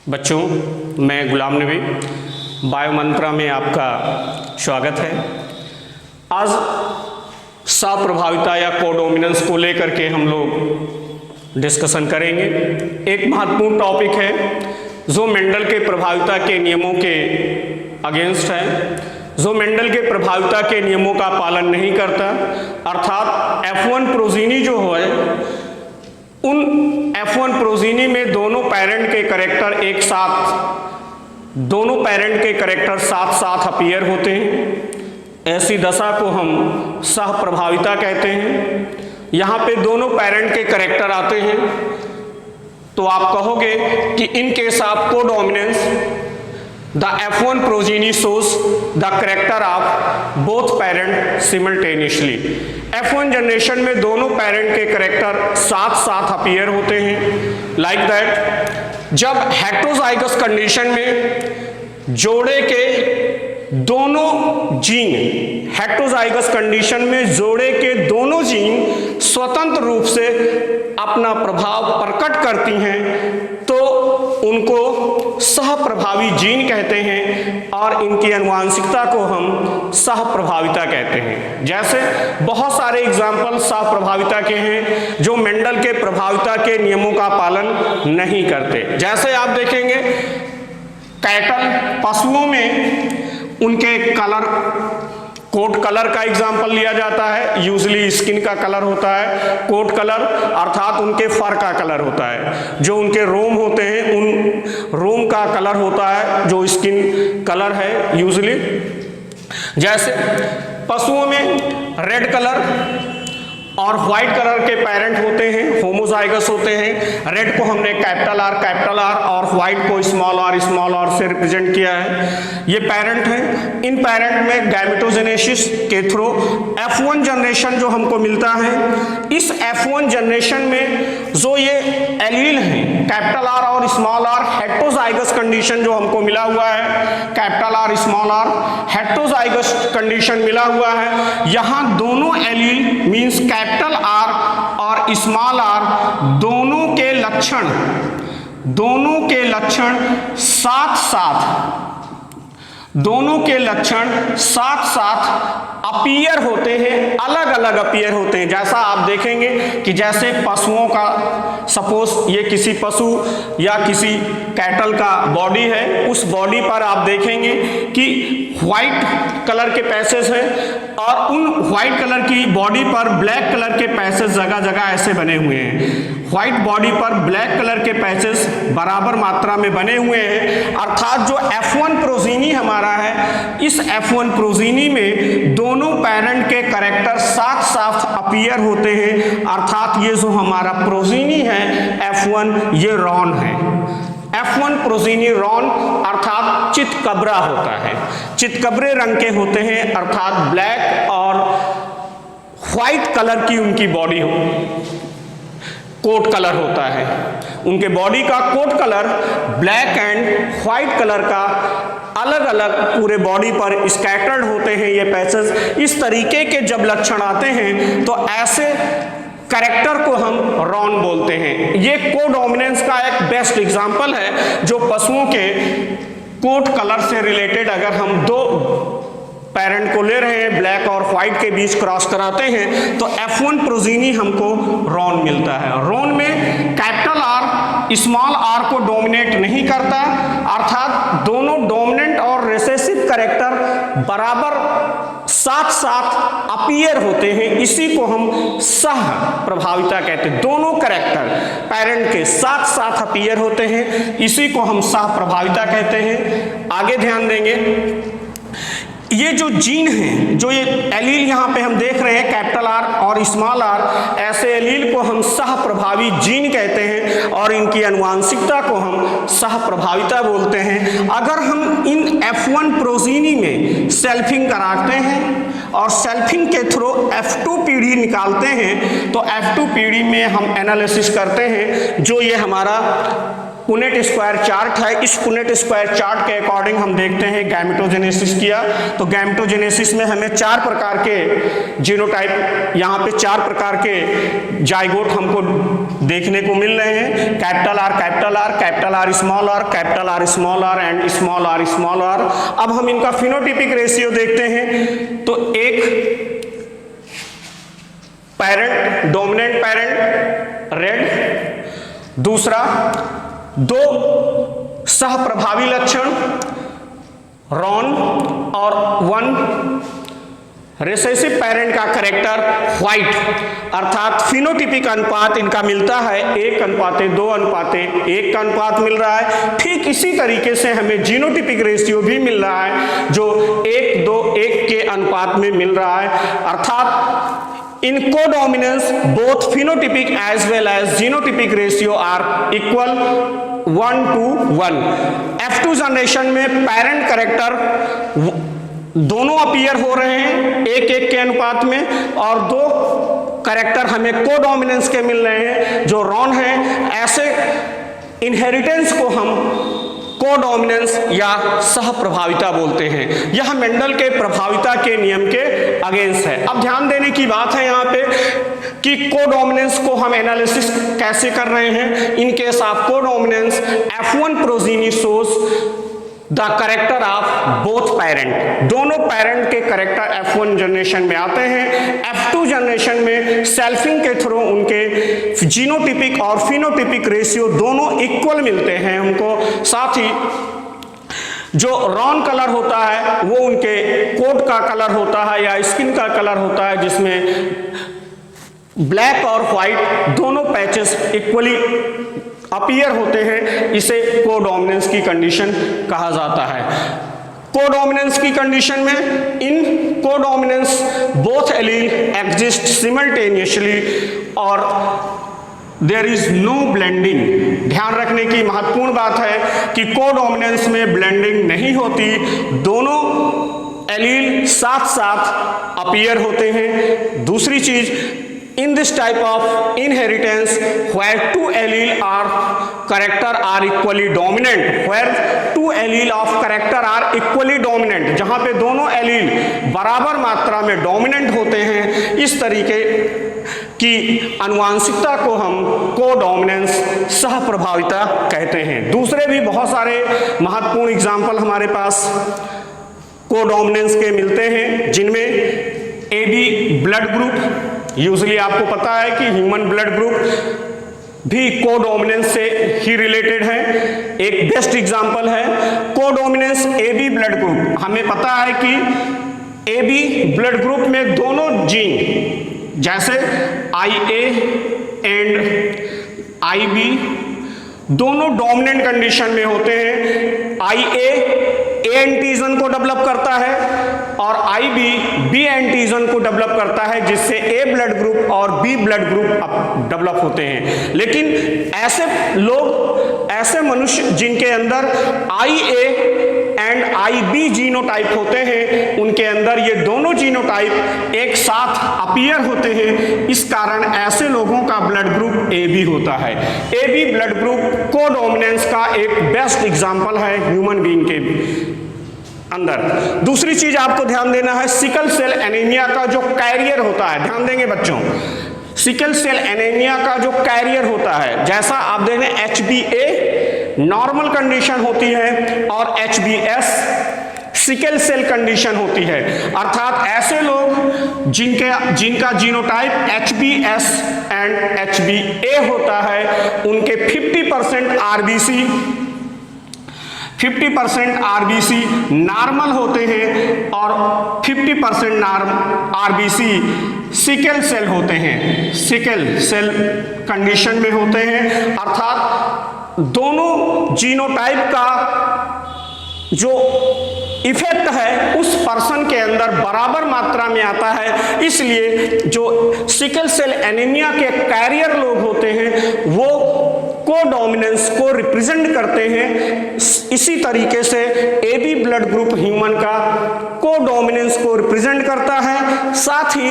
बच्चों, मैं गुलाम नबी बायो मंत्रा में आपका स्वागत है। आज सप्रभाविता या कोडोमिनेंस को लेकर के हम लोग डिस्कशन करेंगे। एक महत्वपूर्ण टॉपिक है जो मेंडल के प्रभाविता के नियमों के अगेंस्ट है, जो मेंडल के प्रभाविता के नियमों का पालन नहीं करता, अर्थात F1 प्रोजीनी जो है उन F1 प्रोजीनी में दोनों पेरेंट के कैरेक्टर साथ साथ अपीयर होते हैं। ऐसी दशा को हम सहप्रभाविता कहते हैं। यहाँ पे दोनों पेरेंट के कैरेक्टर आते हैं तो आप कहोगे कि इन case of codominance the F1 progeny shows the character of both parent simultaneously। F1 generation में दोनों पेरेंट के कैरेक्टर साथ साथ अपीयर होते हैं। लाइक दैट जब हेटेरोजाइगस कंडीशन में जोड़े के दोनों जीन, हेटेरोजाइगस कंडीशन में जोड़े के दोनों जीन स्वतंत्र रूप से अपना प्रभाव प्रकट करती हैं तो उनको सहप्रभावी जीन कहते हैं और इनकी आनुवांशिकता को हम सहप्रभाविता कहते हैं। जैसे बहुत सारे एग्जाम्पल सहप्रभाविता के हैं जो मेंडल के प्रभाविता के नियमों का पालन नहीं करते। जैसे आप देखेंगे कैटल पशुओं में उनके कलर, कोट कलर का एग्जाम्पल लिया जाता है। यूजली स्किन का कलर होता है कोट कलर, अर्थात उनके फर का कलर होता है। जो उनके रोम होते हैं उन रोम का कलर होता है जो स्किन कलर है यूजली। जैसे पशुओं में रेड कलर और व्हाइट कलर के पेरेंट होते हैं, होमोजाइगस होते हैं। रेड को हमने कैपिटल आर और व्हाइट को स्मॉल आर से रिप्रेजेंट किया है। ये पेरेंट हैं। इन पेरेंट में गैमेटोजेनेसिस के थ्रू F1 जनरेशन जो हमको मिलता है, इस F1 जनरेशन में जो ये एलील हैं कैपिटल आर और स्मॉल आर, हेटेरोजाइगस कंडीशन जो हमको मिला हुआ है, capital R small R heterozygous condition मिला हुआ है। यहाँ दोनों एलील मीन्स कैपिटल आर और स्मॉल आर दोनों के लक्षण साथ साथ अपीयर होते हैं, अलग अलग अपीयर होते हैं। जैसा आप देखेंगे कि जैसे पशुओं का, सपोज ये किसी पशु या किसी कैटल का बॉडी है, उस बॉडी पर आप देखेंगे कि व्हाइट कलर के पैसेज हैं और उन व्हाइट कलर की बॉडी पर ब्लैक कलर के पैसेज जगह जगह ऐसे बने हुए हैं। व्हाइट बॉडी पर ब्लैक कलर के पैसेज बराबर मात्रा में बने हुए हैं, अर्थात जो F1 प्रोजीनी हमारा है, इस F1 प्रोजीनी में दोनों पेरेंट के कैरेक्टर साथ साथ अपीयर होते हैं, अर्थात ये जो हमारा प्रोजीनी है F1 ये रॉन है। F1 प्रोजीनी रॉन अर्थात चितकबरा होता है, चितकबरे रंग के होते हैं, अर्थात ब्लैक और व्हाइट कलर की उनकी बॉडी कोट कलर होता है। उनके बॉडी का coat colour black and white colour का अलग अलग पूरे बॉडी पर स्कैटर्ड होते हैं ये पैसेज। इस तरीके के जब लक्षण आते हैं तो ऐसे कैरेक्टर को हम रॉन बोलते हैं। ये कोडोमिनेंस का एक बेस्ट एग्जांपल है जो पशुओं के कोट कलर से रिलेटेड, अगर हम दो पेरेंट को ले रहे हैं, ब्लैक और व्हाइट के बीच क्रॉस कराते हैं तो F1 प्रोजीनी हमको रॉन मिलता है। रॉन में कैपिटल आर स्मॉल आर को डोमिनेट नहीं करता, अर्थात दोनों डोमिनेंट और रिसेसिव कैरेक्टर बराबर साथ साथ अपीयर होते हैं। इसी को हम सह प्रभाविता कहते हैं। दोनों कैरेक्टर पेरेंट के साथ साथ अपीयर होते हैं, इसी को हम सह प्रभाविता कहते हैं। आगे ध्यान देंगे, ये जो जीन हैं, जो ये एलील यहाँ पे हम देख रहे हैं कैपिटल आर और स्मॉल आर, ऐसे एलील को हम सहप्रभावी जीन कहते हैं और इनकी आनुवांशिकता को हम सहप्रभाविता बोलते हैं। अगर हम इन F1 प्रोजीनी में सेल्फिंग कराते हैं और सेल्फिंग के थ्रू F2 पीढ़ी निकालते हैं तो F2 पीढ़ी में हम एनालिसिस करते हैं। जो ये हमारा पुनेट स्क्वायर चार्ट है, इस पुनेट स्क्वायर चार्ट के अकॉर्डिंग हम देखते हैं गैमेटोजेनेसिस किया तो गैमेटोजेनेसिस में हमें 4 प्रकार के जीनोटाइप, यहाँ पे 4 प्रकार के जाइगोट हमको देखने को मिल रहे हैं, capital R capital R, capital R small R, capital R small R and small R small R. अब हम इनका फिनोटिपिक रेशियो देखते हैं तो एक पैरेंट, डोमिनेंट पैरेंट रेड, दूसरा दो सहप्रभावी लक्षण रॉन और वन रिसेसिव पैरेंट का करेक्टर व्हाइट, अर्थात फिनोटिपिक अनुपात इनका मिलता है 1:2:1 का अनुपात मिल रहा है। ठीक इसी तरीके से हमें जीनोटिपिक रेशियो भी मिल रहा है जो 1:2:1 के अनुपात में मिल रहा है, अर्थात in codominance both phenotypic as well as genotypic ratio are equal 1:1। F2 generation में पैरेंट करेक्टर दोनों अपीयर हो रहे हैं 1:1 के अनुपात में और दो करेक्टर हमें कोडोमिनेंस के मिल रहे हैं जो रॉन है। ऐसे इनहेरिटेंस को हम कोडोमिनेंस या सहप्रभाविता बोलते हैं। यह मेंडल के प्रभाविता के नियम के अगेंस्ट है। अब ध्यान देने की बात है यहाँ पे कि कोडोमिनेंस को हम एनालिसिस कैसे कर रहे हैं। In case of codominance F1 progeny shows the character of both parent, दोनों पैरेंट के करेक्टर F1 जनरेशन में आते हैं। F2 जनरेशन में सेल्फिंग के थ्रू उनके जीनोटिपिक और फिनोटिपिक रेशियो दोनों इक्वल मिलते हैं हमको। साथ ही जो रॉन कलर होता है वो उनके कोट का कलर होता है या स्किन का कलर होता है जिसमें ब्लैक और व्हाइट दोनों पैचेस इक्वली अपीयर होते हैं। इसे कोडोमिनेंस की कंडीशन कहा जाता है। कोडोमिनेंस की कंडीशन में in codominance both allele exist simultaneously और देयर इज नो ब्लेंडिंग। ध्यान रखने की महत्वपूर्ण बात है कि कोडोमिनेंस में ब्लेंडिंग नहीं होती, दोनों एलील साथ साथ अपीयर होते हैं। दूसरी चीज, in this type of inheritance where two allele are character are equally dominant, where two allele of character are equally dominant, जहां पे दोनों एलील बराबर मात्रा में डोमिनेंट होते हैं, इस तरीके की अनुवांशिकता को हम कोडोमिनेंस सहप्रभाविता कहते हैं। दूसरे भी बहुत सारे महत्वपूर्ण एग्जाम्पल हमारे पास कोडोमिनेंस के मिलते हैं जिनमें AB ब्लड ग्रुप, यूजली आपको पता है कि ह्यूमन ब्लड ग्रुप भी कोडोमिनेंस से ही रिलेटेड है। एक बेस्ट एग्जांपल है कोडोमिनेंस AB ब्लड ग्रुप। हमें पता है कि AB ब्लड ग्रुप में दोनों जीन जैसे IA एंड IB दोनों डोमिनेंट कंडीशन में होते हैं। IA A एंटीजन को डेवलप करता है और IB B एंटीजन को डेवलप करता है जिससे A ब्लड ग्रुप और B ब्लड ग्रुप डेवलप होते हैं। लेकिन ऐसे लोग, ऐसे मनुष्य जिनके अंदर IA एंड IB जीनोटाइप होते हैं, उनके अंदर ये दोनों जीनोटाइप एक साथ अपीयर होते हैं। इस कारण ऐसे लोगों का ब्लड ग्रुप AB होता है। AB ब्लड ग्रुप कोडोमिनेंस का एक बेस्ट एग्जांपल है ह्यूमन बीइंग के अंदर। दूसरी चीज आपको ध्यान देना है, सिकल सेल एनीमिया का जो कैरियर होता है, ध्यान देंगे बच्चों, सिकल सेल एनीमिया का जो कैरियर होता है, जैसा आप देख रहे हैं HbA नॉर्मल कंडीशन होती है और HbS सिकल सेल कंडीशन होती है, अर्थात ऐसे लोग जिनका जीनोटाइप HbS एंड HbA होता है उनके 50% RBC नॉर्मल होते हैं और 50% RBC सिकल सेल होते हैं, सिकल सेल कंडीशन में होते हैं, अर्थात दोनों जीनोटाइप का जो इफेक्ट है उस पर्सन के अंदर बराबर मात्रा में आता है। इसलिए जो सिकल सेल एनीमिया के कैरियर लोग होते हैं वो कोडोमिनेंस को रिप्रेजेंट करते हैं। इसी तरीके से AB ब्लड ग्रुप ह्यूमन का कोडोमिनेंस को रिप्रेजेंट करता है। साथ ही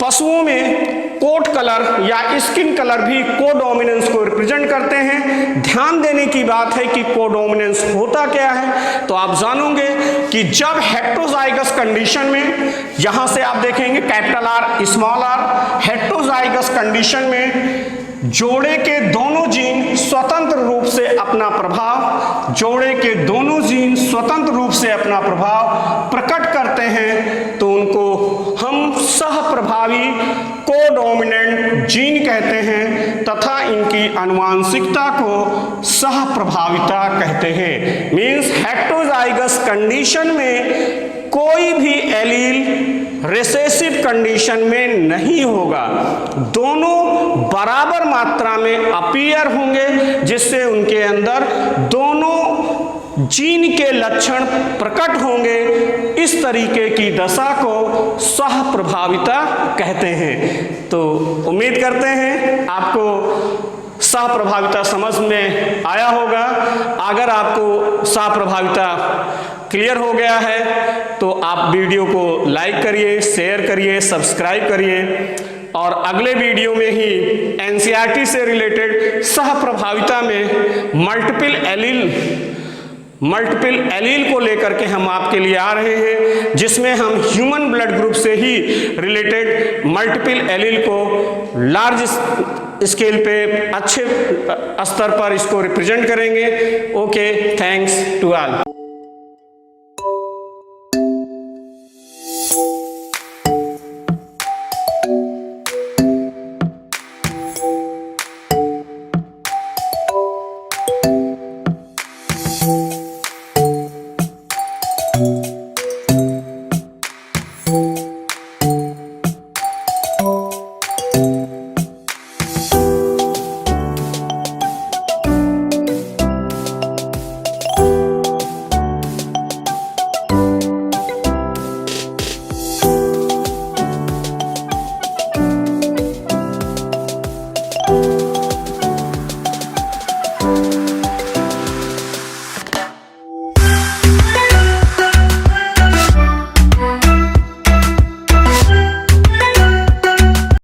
पशुओं में कोट कलर या स्किन कलर भी कोडोमिनेंस को रिप्रेजेंट करते हैं। ध्यान देने की बात है कि कोडोमिनेंस होता क्या है, तो आप जानोगे कि जब हेटेरोजाइगस कंडीशन में, यहां से आप देखेंगे capital R small r, heterozygous condition में जोड़े के दोनों जीन स्वतंत्र रूप से अपना प्रभाव प्रकट करते हैं तो उनको हम सहप्रभावी कोडोमिनेंट जीन कहते हैं तथा इनकी आनुवांशिकता को सहप्रभाविता कहते हैं। मीन्स हेटेरोजाइगस कंडीशन में कोई भी एलील रिसेसिव कंडीशन में नहीं होगा, दोनों बराबर मात्रा में अपीयर होंगे जिससे उनके अंदर दोनों जीन के लक्षण प्रकट होंगे। इस तरीके की दशा को सहप्रभाविता कहते हैं। तो उम्मीद करते हैं आपको सहप्रभाविता समझ में आया होगा। अगर आपको सहप्रभाविता क्लियर हो गया है तो आप वीडियो को लाइक करिए, शेयर करिए, सब्सक्राइब करिए और अगले वीडियो में ही एनसीईआरटी से रिलेटेड सहप्रभाविता में मल्टीपल एलील को लेकर के हम आपके लिए आ रहे हैं, जिसमें हम ह्यूमन ब्लड ग्रुप से ही रिलेटेड मल्टीपल एलील को लार्ज स्केल पे अच्छे स्तर पर इसको रिप्रेजेंट करेंगे। Okay, thanks to all. Thank you.